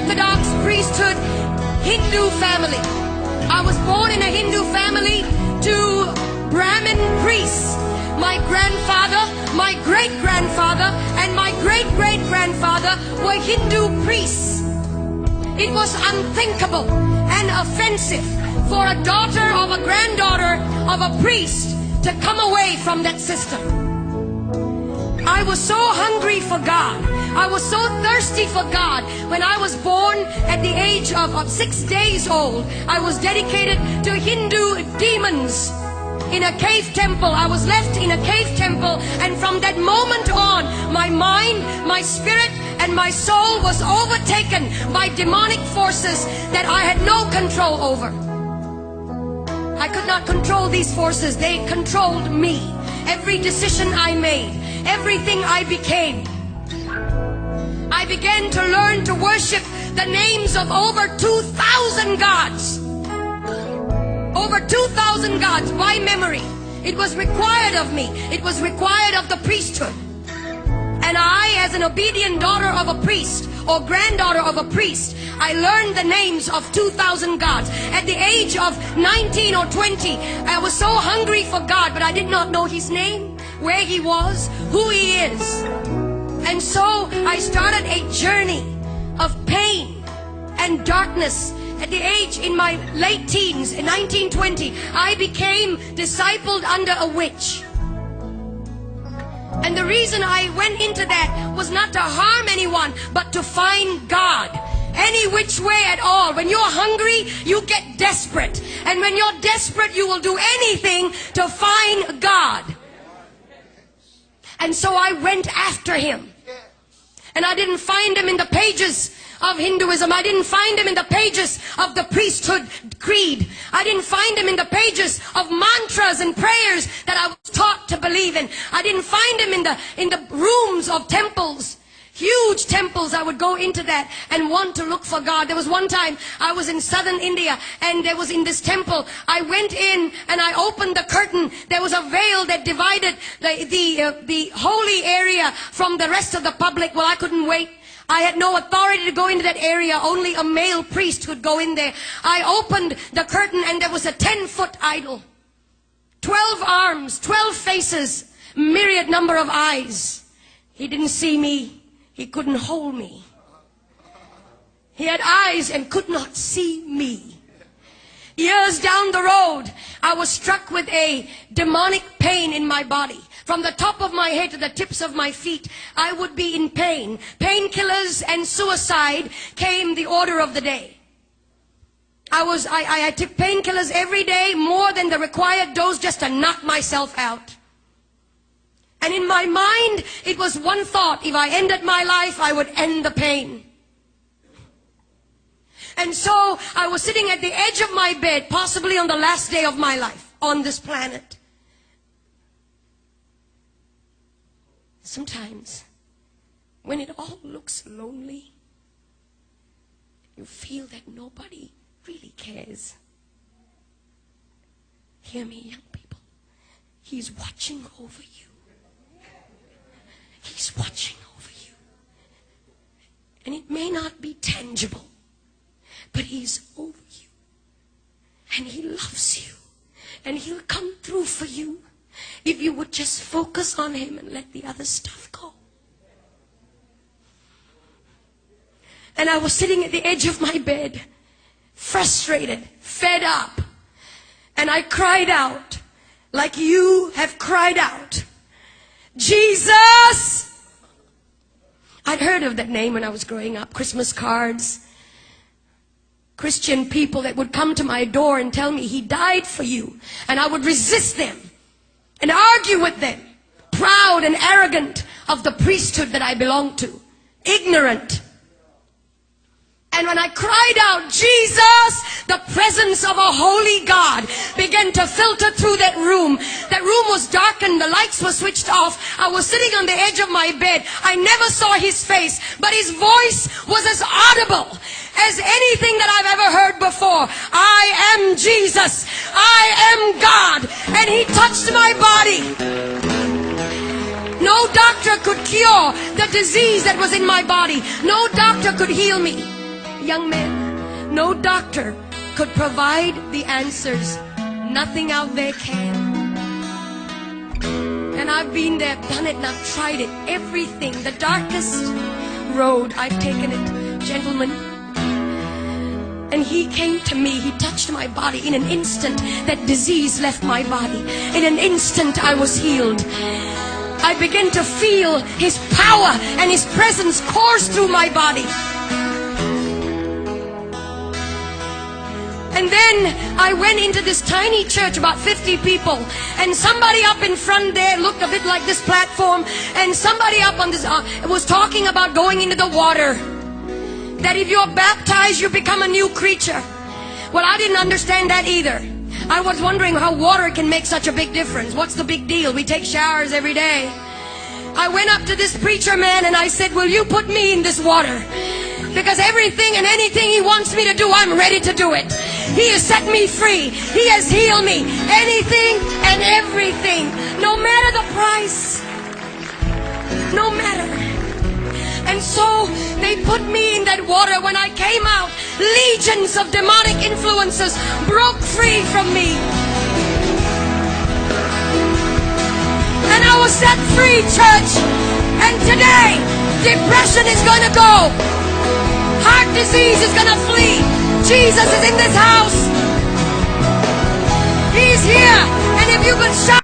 Orthodox priesthood Hindu family. I was born in a Hindu family to Brahmin priests. My grandfather, my great-grandfather, and my great-great-grandfather were Hindu priests. It was unthinkable and offensive for a daughter of a granddaughter of a priest to come away from that system. I was so hungry for God. I was so thirsty for God. When I was born at the age of 6 days old, I was dedicated to Hindu demons in a cave temple. I was left in a cave temple, and from that moment on, my mind, my spirit, and my soul was overtaken by demonic forces that I had no control over. I could not control these forces. They controlled me. Every decision I made, everything I became. I began to learn to worship the names of over 2,000 gods. Over 2,000 gods by memory. It was required of me. It was required of the priesthood. And I, as an obedient daughter of a priest or granddaughter of a priest, I learned the names of 2,000 gods. At the age of 19 or 20, I was so hungry for God, but I did not know His name, where He was, who He is. And so I started a journey of pain and darkness. At the age, in my late teens, in 1920, I became discipled under a witch. And the reason I went into that was not to harm anyone, but to find God. Any which way at all. When you're hungry, you get desperate. And when you're desperate, you will do anything to find God. And so I went after Him. And I didn't find Him in the pages of Hinduism. I didn't find Him in the pages of the priesthood creed. I didn't find Him in the pages of mantras and prayers that I was taught to believe in. I didn't find Him in the rooms of temples. Huge temples. I would go into that and want to look for God. There was one time I was in southern India, and there was in this temple. I went in and I opened the curtain. There was a veil that divided the holy area from the rest of the public. Well, I couldn't wait. I had no authority to go into that area. Only a male priest could go in there. I opened the curtain, and there was a 10-foot idol. 12 arms, 12 faces, myriad number of eyes. He didn't see me. He couldn't hold me. He had eyes and could not see me. Years down the road, I was struck with a demonic pain in my body. From the top of my head to the tips of my feet, I would be in pain. Painkillers and suicide came the order of the day. I took painkillers every day, more than the required dose, just to knock myself out. And in my mind, it was one thought: if I ended my life, I would end the pain. And so I was sitting at the edge of my bed, possibly on the last day of my life on this planet. Sometimes, when it all looks lonely, you feel that nobody really cares. Hear me, young people. He's watching over you. He's watching over you. And it may not be tangible, but He's over you. And He loves you. And He'll come through for you if you would just focus on Him and let the other stuff go. And I was sitting at the edge of my bed, frustrated, fed up. And I cried out, like you have cried out, Jesus! I'd heard of that name when I was growing up. Christmas cards. Christian people that would come to my door and tell me He died for you. And I would resist them and argue with them. Proud and arrogant of the priesthood that I belonged to. Ignorant. And when I cried out, Jesus, the presence of a holy God began to filter through that room. That room was darkened. The lights were switched off. I was sitting on the edge of my bed. I never saw His face, but His voice was as audible as anything that I've ever heard before. I am Jesus. I am God. And He touched my body. No doctor could cure the disease that was in my body. No doctor could heal me. young man, no doctor could provide the answers. Nothing out there can. And I've been there, done it, and I've tried it. Everything, the darkest road, I've taken it. Gentlemen, and he came to me, he touched my body. In an instant, that disease left my body. In an instant, I was healed. I began to feel his power and his presence course through my body. And then I went into this tiny church, about 50 people, and somebody up in front there looked a bit like this platform, and somebody up on this was talking about going into the water. That if you're baptized, you become a new creature. Well, I didn't understand that either. I was wondering how water can make such a big difference. What's the big deal? We take showers every day. I went up to this preacher man and I said, will you put me in this water? Because everything and anything he wants me to do, I'm ready to do it. He has set me free. He has healed me. Anything and everything. No matter the price. No matter. And so they put me in that water. When I came out, legions of demonic influences broke free from me. And I was set free, church. And today, depression is going to go. Heart disease is going to flee. Jesus is in this house. He's here. And if you can shout.